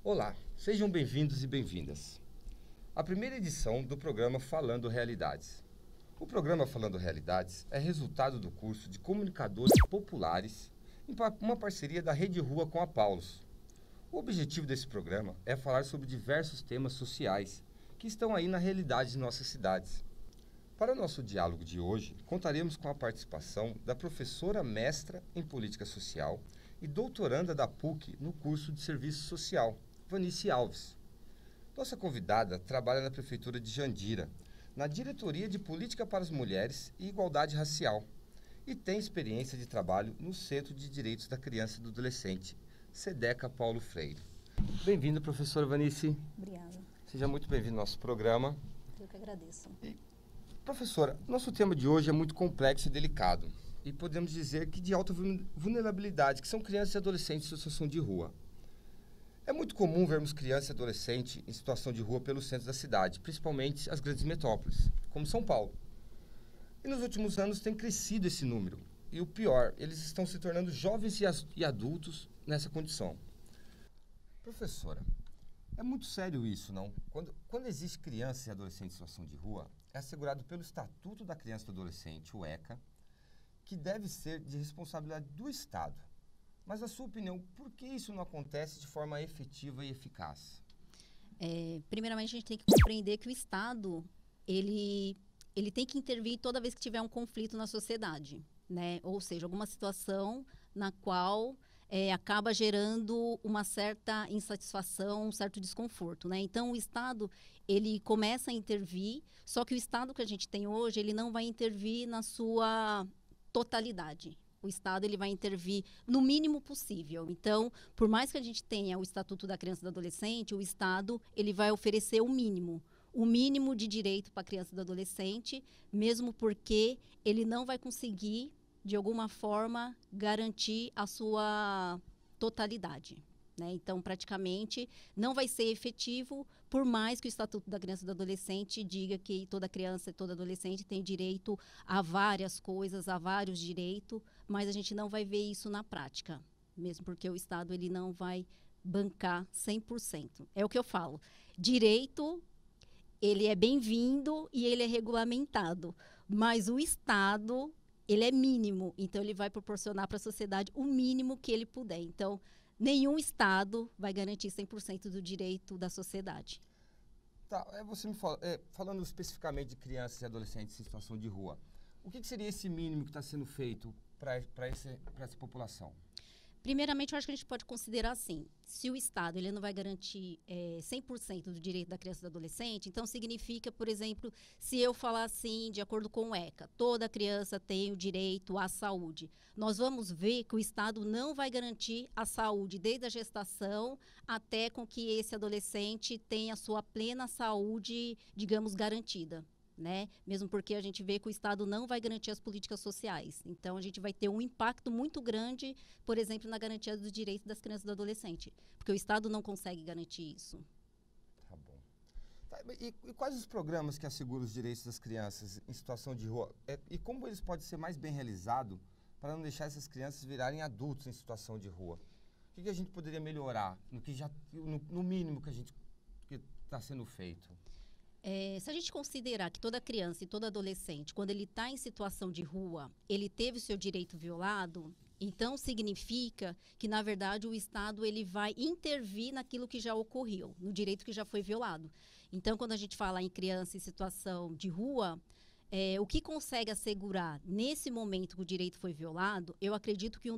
Olá, sejam bem-vindos e bem-vindas. A primeira edição do programa Falando Realidades. O programa Falando Realidades é resultado do curso de Comunicadores Populares em uma parceria da Rede Rua com a Paulus. O objetivo desse programa é falar sobre diversos temas sociais que estão aí na realidade de nossas cidades. Para o nosso diálogo de hoje, contaremos com a participação da professora mestra em Política Social e doutoranda da PUC no curso de Serviço Social, Vanice Alves. Nossa convidada trabalha na Prefeitura de Jandira, na Diretoria de Política para as Mulheres e Igualdade Racial, e tem experiência de trabalho no Centro de Direitos da Criança e do Adolescente, SEDECA Paulo Freire. Bem-vinda, professora Vanice. Obrigada. Seja muito bem-vinda ao nosso programa. Eu que agradeço. Professora, nosso tema de hoje é muito complexo e delicado, e podemos dizer que de alta vulnerabilidade, que são crianças e adolescentes em situação de rua. É muito comum vermos crianças e adolescentes em situação de rua pelos centros da cidade, principalmente as grandes metrópoles, como São Paulo. E nos últimos anos tem crescido esse número. E o pior, eles estão se tornando jovens e adultos nessa condição. Professora, é muito sério isso, não? Quando existe criança e adolescente em situação de rua, é assegurado pelo Estatuto da Criança e do Adolescente, o ECA, que deve ser de responsabilidade do Estado. Mas, na sua opinião, por que isso não acontece de forma efetiva e eficaz? Primeiramente, a gente tem que compreender que o Estado, ele tem que intervir toda vez que tiver um conflito na sociedade, né? Ou seja, alguma situação na qual acaba gerando uma certa insatisfação, um certo desconforto, né? Então, o Estado, ele começa a intervir, só que o Estado que a gente tem hoje, ele não vai intervir na sua totalidade. O Estado ele vai intervir no mínimo possível. Então, por mais que a gente tenha o Estatuto da Criança e do Adolescente, o Estado ele vai oferecer o mínimo de direito para a criança e do adolescente, mesmo porque ele não vai conseguir, de alguma forma, garantir a sua totalidade, né? Então, praticamente, não vai ser efetivo, por mais que o Estatuto da Criança e do Adolescente diga que toda criança e todo adolescente tem direito a várias coisas, a vários direitos, mas a gente não vai ver isso na prática, mesmo porque o Estado ele não vai bancar 100%. É o que eu falo. Direito, ele é bem-vindo e ele é regulamentado, mas o Estado, ele é mínimo, então ele vai proporcionar para a sociedade o mínimo que ele puder. Então, nenhum Estado vai garantir 100% do direito da sociedade. Tá, você me fala, falando especificamente de crianças e adolescentes em situação de rua, o que seria esse mínimo que está sendo feito para essa população? Primeiramente, eu acho que a gente pode considerar assim, se o Estado ele não vai garantir 100% do direito da criança e do adolescente, então significa, por exemplo, se eu falar assim, de acordo com o ECA, toda criança tem o direito à saúde. Nós vamos ver que o Estado não vai garantir a saúde desde a gestação até com que esse adolescente tenha a sua plena saúde, digamos, garantida, né? Mesmo porque a gente vê que o Estado não vai garantir as políticas sociais. Então, a gente vai ter um impacto muito grande, por exemplo, na garantia dos direitos das crianças e do adolescente. Porque o Estado não consegue garantir isso. Tá bom. Tá, e quais os programas que asseguram os direitos das crianças em situação de rua? E como eles podem ser mais bem realizados para não deixar essas crianças virarem adultos em situação de rua? O que a gente poderia melhorar no mínimo que está sendo feito? Se a gente considerar que toda criança e todo adolescente, quando ele está em situação de rua, ele teve o seu direito violado, então significa que, na verdade, o Estado ele vai intervir naquilo que já ocorreu, no direito que já foi violado. Então, quando a gente fala em criança em situação de rua, o que consegue assegurar nesse momento que o direito foi violado, eu acredito que um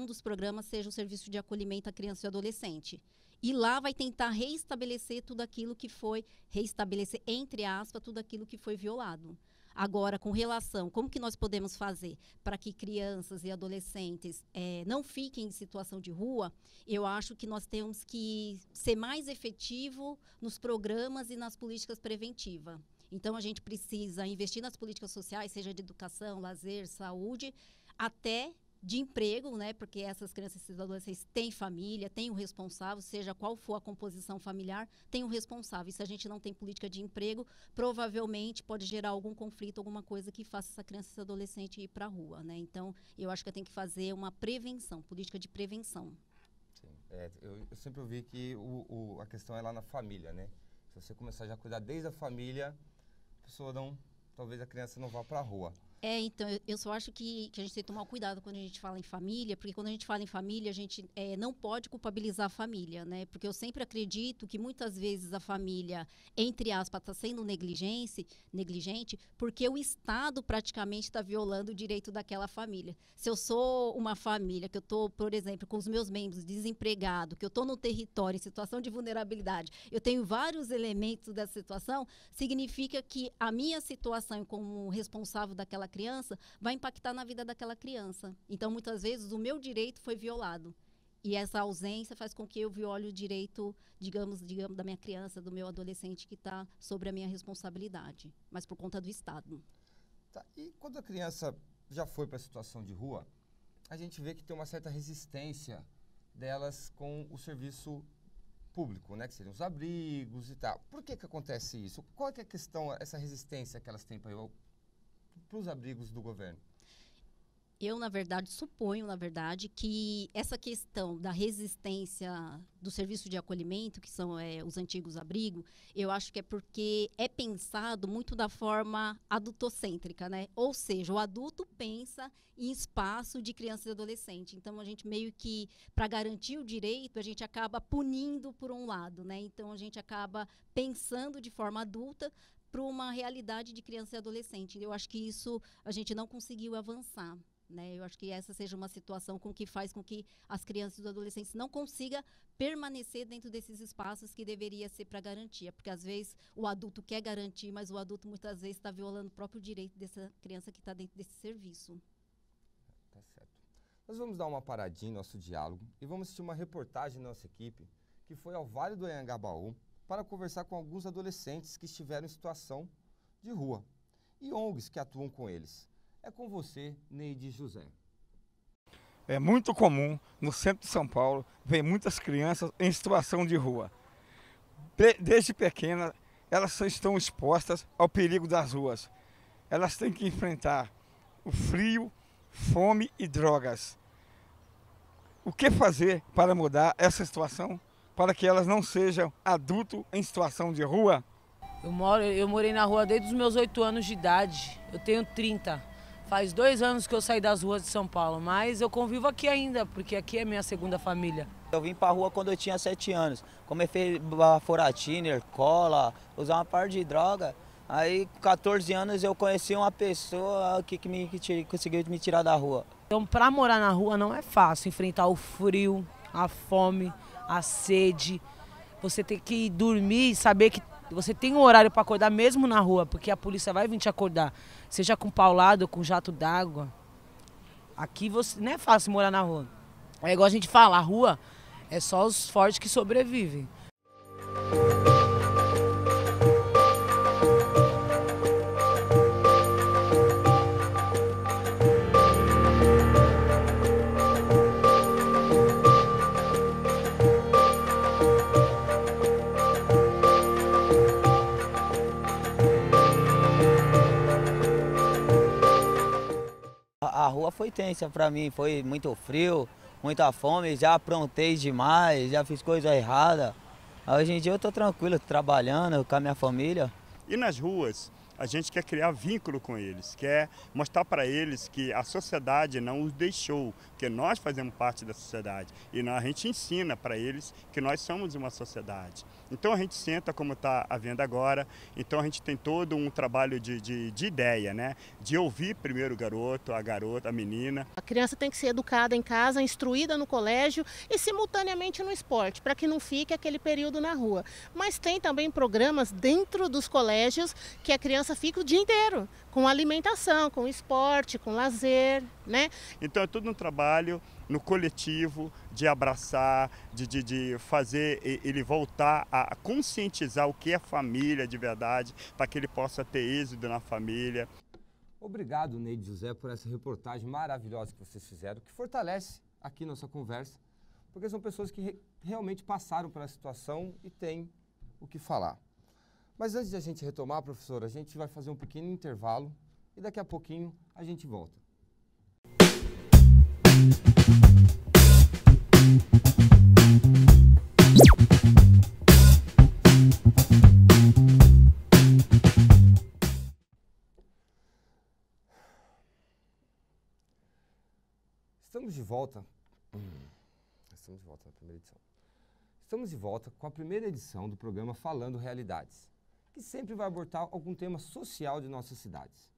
dos programas seja o serviço de acolhimento à criança e adolescente. E lá vai tentar reestabelecer tudo aquilo que foi, reestabelecer, entre aspas, tudo aquilo que foi violado. Agora, com relação, como que nós podemos fazer para que crianças e adolescentes não fiquem em situação de rua, eu acho que nós temos que ser mais efetivo nos programas e nas políticas preventivas. Então, a gente precisa investir nas políticas sociais, seja de educação, lazer, saúde, até de emprego, né? Porque essas crianças e adolescentes têm família, têm um responsável, seja qual for a composição familiar, tem um responsável. E se a gente não tem política de emprego, provavelmente pode gerar algum conflito, alguma coisa que faça essa criança e esse adolescente ir para a rua, né? Então, eu acho que tem que fazer uma prevenção, política de prevenção. Sim. Eu sempre ouvi que a questão é lá na família, né? Se você começar já a cuidar desde a família, a pessoa não, talvez a criança não vá para a rua. Então, eu só acho que a gente tem que tomar cuidado quando a gente fala em família, porque quando a gente fala em família, a gente não pode culpabilizar a família, né? Porque eu sempre acredito que muitas vezes a família, entre aspas, está sendo negligente, porque o Estado praticamente está violando o direito daquela família. Se eu sou uma família que eu estou, por exemplo, com os meus membros desempregados, que eu estou no território em situação de vulnerabilidade, eu tenho vários elementos dessa situação, significa que a minha situação como responsável daquela criança vai impactar na vida daquela criança. Então, muitas vezes, o meu direito foi violado. E essa ausência faz com que eu viole o direito, digamos da minha criança, do meu adolescente que está sobre a minha responsabilidade, mas por conta do Estado. Tá. E quando a criança já foi para a situação de rua, a gente vê que tem uma certa resistência delas com o serviço público, né? Que seriam os abrigos e tal. Por que acontece isso? Qual é que é a questão, essa resistência que elas têm para os abrigos do governo? Eu, na verdade, suponho, que essa questão da resistência do serviço de acolhimento, que são os antigos abrigos, eu acho que é porque é pensado muito da forma adultocêntrica, né? Ou seja, o adulto pensa em espaço de criança e adolescente. Então, a gente meio que, para garantir o direito, a gente acaba punindo por um lado, né? Então, a gente acaba pensando de forma adulta para uma realidade de criança e adolescente. Eu acho que isso a gente não conseguiu avançar. Né? Eu acho que essa seja uma situação que faz com que as crianças e os adolescentes não consigam permanecer dentro desses espaços que deveria ser para garantia, porque às vezes o adulto quer garantir, mas o adulto muitas vezes está violando o próprio direito dessa criança que está dentro desse serviço. Tá certo. Nós vamos dar uma paradinha no nosso diálogo e vamos assistir uma reportagem da nossa equipe que foi ao Vale do Anhangabaú para conversar com alguns adolescentes que estiveram em situação de rua e ONGs que atuam com eles. É com você, Neide José. É muito comum, no centro de São Paulo, ver muitas crianças em situação de rua. Desde pequenas, elas estão expostas ao perigo das ruas. Elas têm que enfrentar o frio, fome e drogas. O que fazer para mudar essa situação, para que elas não sejam adultos em situação de rua? Eu morei na rua desde os meus 8 anos de idade. Eu tenho 30. Faz 2 anos que eu saí das ruas de São Paulo, mas eu convivo aqui ainda, porque aqui é minha segunda família. Eu vim pra rua quando eu tinha 7 anos. Comecei a Foratiner, cola, usar uma par de droga. Aí, com 14 anos, eu conheci uma pessoa que conseguiu me tirar da rua. Então, pra morar na rua não é fácil enfrentar o frio, a fome, a sede. Você tem que dormir e saber que você tem um horário para acordar mesmo na rua, porque a polícia vai vir te acordar, seja com paulado ou com jato d'água. Aqui não é fácil morar na rua. É igual a gente fala, a rua é só os fortes que sobrevivem. A rua foi tensa pra mim, foi muito frio, muita fome, já aprontei demais, já fiz coisa errada. Hoje em dia eu tô tranquilo, trabalhando com a minha família. E nas ruas, a gente quer criar vínculo com eles, quer mostrar para eles que a sociedade não os deixou, que nós fazemos parte da sociedade. E a gente ensina para eles que nós somos uma sociedade. Então a gente senta como está havendo agora, então a gente tem todo um trabalho de ideia, né? De ouvir primeiro o garoto, a garota, a menina. A criança tem que ser educada em casa, instruída no colégio e simultaneamente no esporte, para que não fique aquele período na rua. Mas tem também programas dentro dos colégios que a criança fica o dia inteiro, com alimentação, com esporte, com lazer, né? Então é tudo um trabalho no coletivo, de abraçar, de fazer ele voltar a conscientizar o que é família de verdade, para que ele possa ter êxito na família. Obrigado, Neide José, por essa reportagem maravilhosa que vocês fizeram, que fortalece aqui nossa conversa, porque são pessoas que realmente passaram pela situação e têm o que falar. Mas antes de a gente retomar, professora, a gente vai fazer um pequeno intervalo e daqui a pouquinho a gente volta. Estamos de volta. Estamos de volta na primeira edição. Estamos de volta com a primeira edição do programa Falando Realidades, que sempre vai abordar algum tema social de nossas cidades.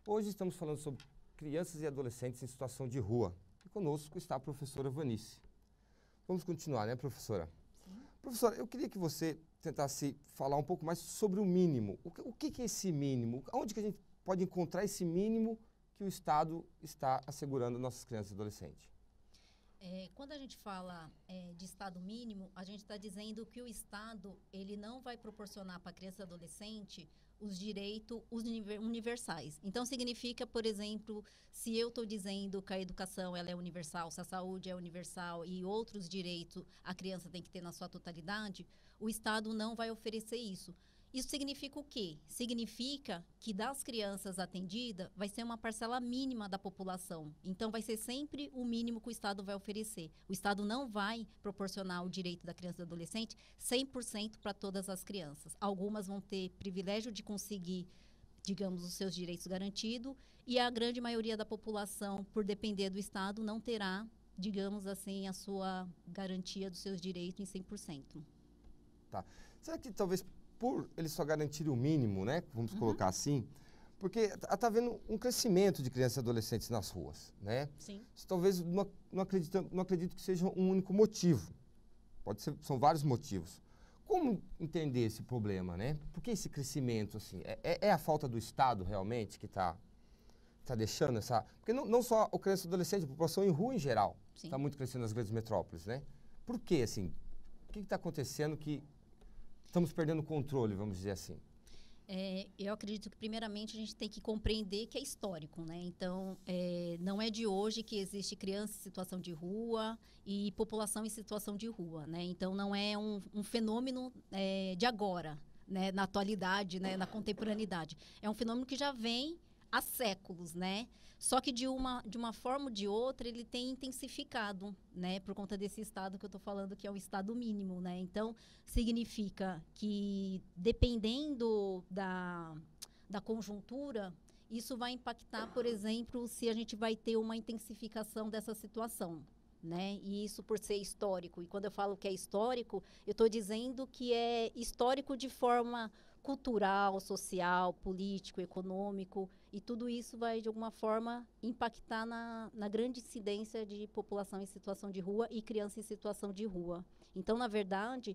Hoje estamos falando sobre crianças e adolescentes em situação de rua. E conosco está a professora Vanice. Vamos continuar, né, professora? Sim. Professora, eu queria que você tentasse falar um pouco mais sobre o mínimo. O que é esse mínimo? Onde que a gente pode encontrar esse mínimo que o Estado está assegurando nossas crianças e adolescentes? Quando a gente fala de Estado mínimo, a gente está dizendo que o Estado ele não vai proporcionar para a criança e adolescente os direitos universais. Então, significa, por exemplo, se eu estou dizendo que a educação ela é universal, se a saúde é universal e outros direitos a criança tem que ter na sua totalidade, o Estado não vai oferecer isso. Isso significa o quê? Significa que das crianças atendidas vai ser uma parcela mínima da população. Então, vai ser sempre o mínimo que o Estado vai oferecer. O Estado não vai proporcionar o direito da criança e do adolescente 100% para todas as crianças. Algumas vão ter privilégio de conseguir, digamos, os seus direitos garantidos e a grande maioria da população, por depender do Estado, não terá, digamos assim, a sua garantia dos seus direitos em 100%. Tá. Será que talvez por eles só garantirem o mínimo, né? Vamos colocar assim, porque está havendo um crescimento de crianças e adolescentes nas ruas, né? Sim. Isso talvez não acredito que seja um único motivo. Pode ser, são vários motivos. Como entender esse problema, né? Por que esse crescimento, assim? É a falta do Estado, realmente, que está deixando essa... Porque não só o criança e adolescente, a população em rua em geral está muito crescendo nas grandes metrópoles, né? Por quê, assim? O que está acontecendo que estamos perdendo o controle, vamos dizer assim? Eu acredito que, primeiramente, a gente tem que compreender que é histórico, né? Então, não é de hoje que existe criança em situação de rua e população em situação de rua, né? Então, não é um fenômeno de agora, né? Na atualidade, né? Na contemporaneidade. É um fenômeno que já vem há séculos, né? Só que de uma forma ou de outra ele tem intensificado, né? Por conta desse estado que eu estou falando, que é o estado mínimo, né? Então, significa que, dependendo da conjuntura, isso vai impactar, por exemplo, se a gente vai ter uma intensificação dessa situação, né? E isso por ser histórico. E quando eu falo que é histórico, eu estou dizendo que é histórico de forma cultural, social, político, econômico, e tudo isso vai, de alguma forma, impactar na grande incidência de população em situação de rua e criança em situação de rua. Então, na verdade,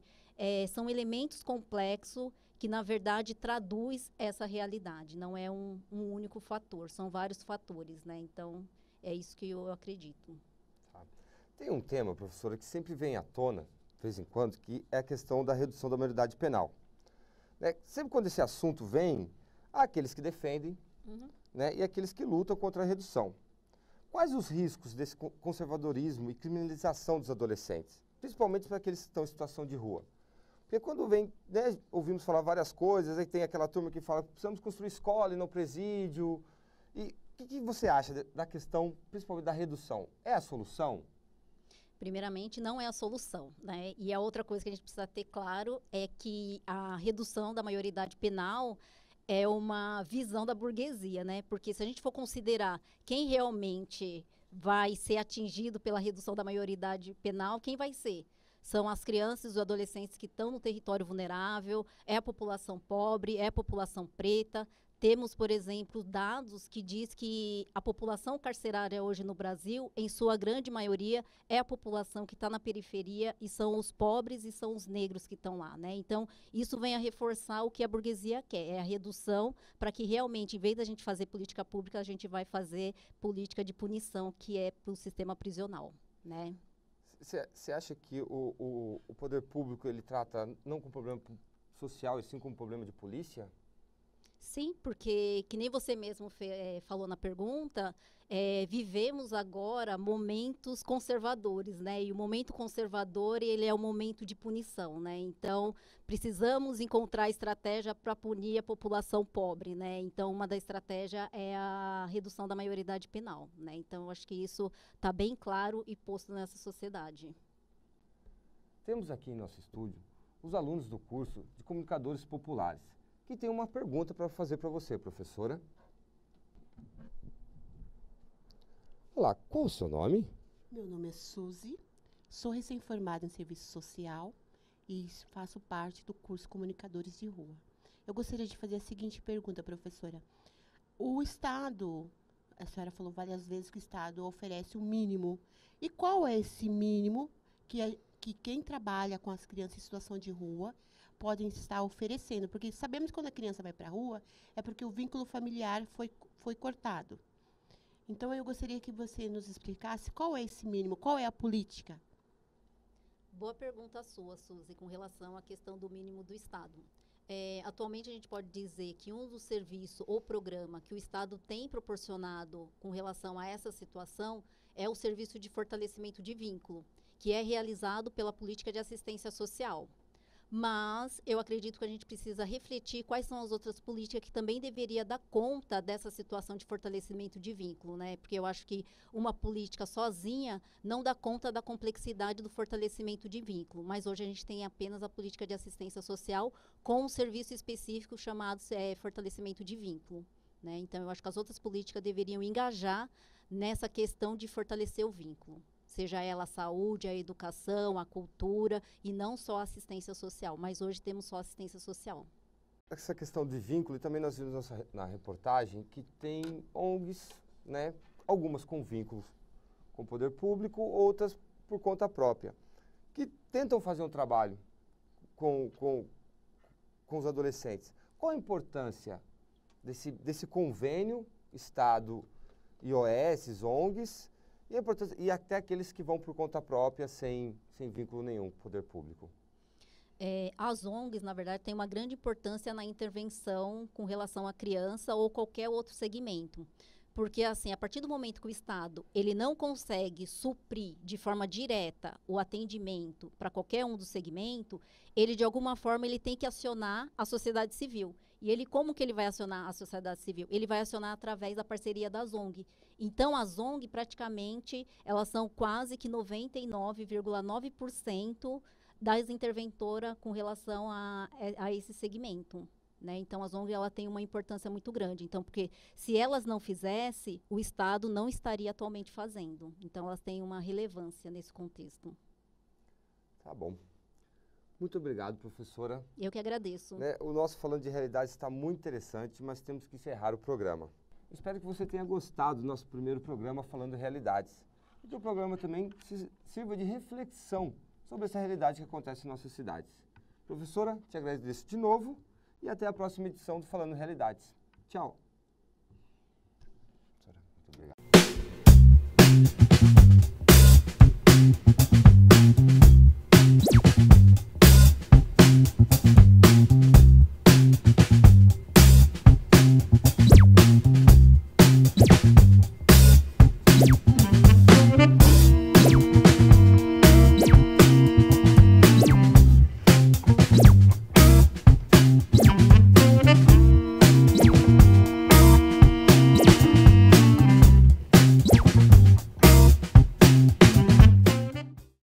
são elementos complexos que, na verdade, traduz essa realidade. Não é um único fator, são vários fatores, né? Então, é isso que eu acredito. Tá. Tem um tema, professora, que sempre vem à tona, de vez em quando, que é a questão da redução da maioridade penal. Sempre quando esse assunto vem, há aqueles que defendem, né, e aqueles que lutam contra a redução. Quais os riscos desse conservadorismo e criminalização dos adolescentes, principalmente para aqueles que estão em situação de rua? Porque quando vem, né, ouvimos falar várias coisas, aí tem aquela turma que fala que precisamos construir escola e não presídio. E o que você acha da questão, principalmente da redução? É a solução? Primeiramente, não é a solução, né? E a outra coisa que a gente precisa ter claro é que a redução da maioridade penal é uma visão da burguesia, né? Porque se a gente for considerar quem realmente vai ser atingido pela redução da maioridade penal, quem vai ser? São as crianças e os adolescentes que estão no território vulnerável, é a população pobre, é a população preta. Temos, por exemplo, dados que diz que a população carcerária hoje no Brasil, em sua grande maioria, é a população que está na periferia e são os pobres e são os negros que estão lá, né? Então, isso vem a reforçar o que a burguesia quer, é a redução para que realmente, em vez da gente fazer política pública, a gente vai fazer política de punição, que é para o sistema prisional, né? Você acha que o poder público ele trata não com problema social, e sim com problema de polícia? Sim, porque, que nem você mesmo falou na pergunta, vivemos agora momentos conservadores, né? E o momento conservador, ele é o momento de punição, né? Então, precisamos encontrar estratégia para punir a população pobre, né? Então, uma da estratégia é a redução da maioridade penal, né? Então, eu acho que isso está bem claro e posto nessa sociedade. Temos aqui em nosso estúdio os alunos do curso de Comunicadores Populares, que tem uma pergunta para fazer para você, professora. Olá, qual o seu nome? Meu nome é Suzy, sou recém-formada em serviço social e faço parte do curso Comunicadores de Rua. Eu gostaria de fazer a seguinte pergunta, professora. O Estado, a senhora falou várias vezes que o Estado oferece o mínimo. E qual é esse mínimo que quem trabalha com as crianças em situação de rua podem estar oferecendo? Porque sabemos que quando a criança vai para a rua é porque o vínculo familiar foi cortado. Então, eu gostaria que você nos explicasse qual é esse mínimo, qual é a política? Boa pergunta sua, Suzy, com relação à questão do mínimo do Estado. Atualmente, a gente pode dizer que um dos serviços ou programa que o Estado tem proporcionado com relação a essa situação é o serviço de fortalecimento de vínculo, que é realizado pela política de assistência social. Mas eu acredito que a gente precisa refletir quais são as outras políticas que também deveria dar conta dessa situação de fortalecimento de vínculo, né? Porque eu acho que uma política sozinha não dá conta da complexidade do fortalecimento de vínculo. Mas hoje a gente tem apenas a política de assistência social com um serviço específico chamado fortalecimento de vínculo, né? Então eu acho que as outras políticas deveriam engajar nessa questão de fortalecer o vínculo. Seja ela a saúde, a educação, a cultura e não só a assistência social. Mas hoje temos só assistência social. Essa questão de vínculo, e também nós vimos na reportagem que tem ONGs, né, algumas com vínculos com o poder público, outras por conta própria, que tentam fazer um trabalho com os adolescentes. Qual a importância desse convênio Estado, IOS, ONGs, e até aqueles que vão por conta própria, sem vínculo nenhum com o poder público? As ONGs, na verdade, têm uma grande importância na intervenção com relação à criança ou qualquer outro segmento. Porque, assim, a partir do momento que o Estado ele não consegue suprir de forma direta o atendimento para qualquer um dos segmentos, ele, de alguma forma, ele tem que acionar a sociedade civil. E ele, como que ele vai acionar a sociedade civil? Ele vai acionar através da parceria das ONG. Então, as ONG, praticamente, elas são quase que 99,9% das interventoras com relação a esse segmento. Né? Então, as ONGs ela tem uma importância muito grande. Então, porque se elas não fizessem, o Estado não estaria atualmente fazendo. Então, elas têm uma relevância nesse contexto. Tá bom. Muito obrigado, professora. Eu que agradeço. Né, o nosso Falando de Realidade está muito interessante, mas temos que encerrar o programa. Espero que você tenha gostado do nosso primeiro programa Falando Realidades. E que o programa também sirva de reflexão sobre essa realidade que acontece em nossas cidades. Professora, te agradeço de novo. E até a próxima edição do Falando Realidades. Tchau!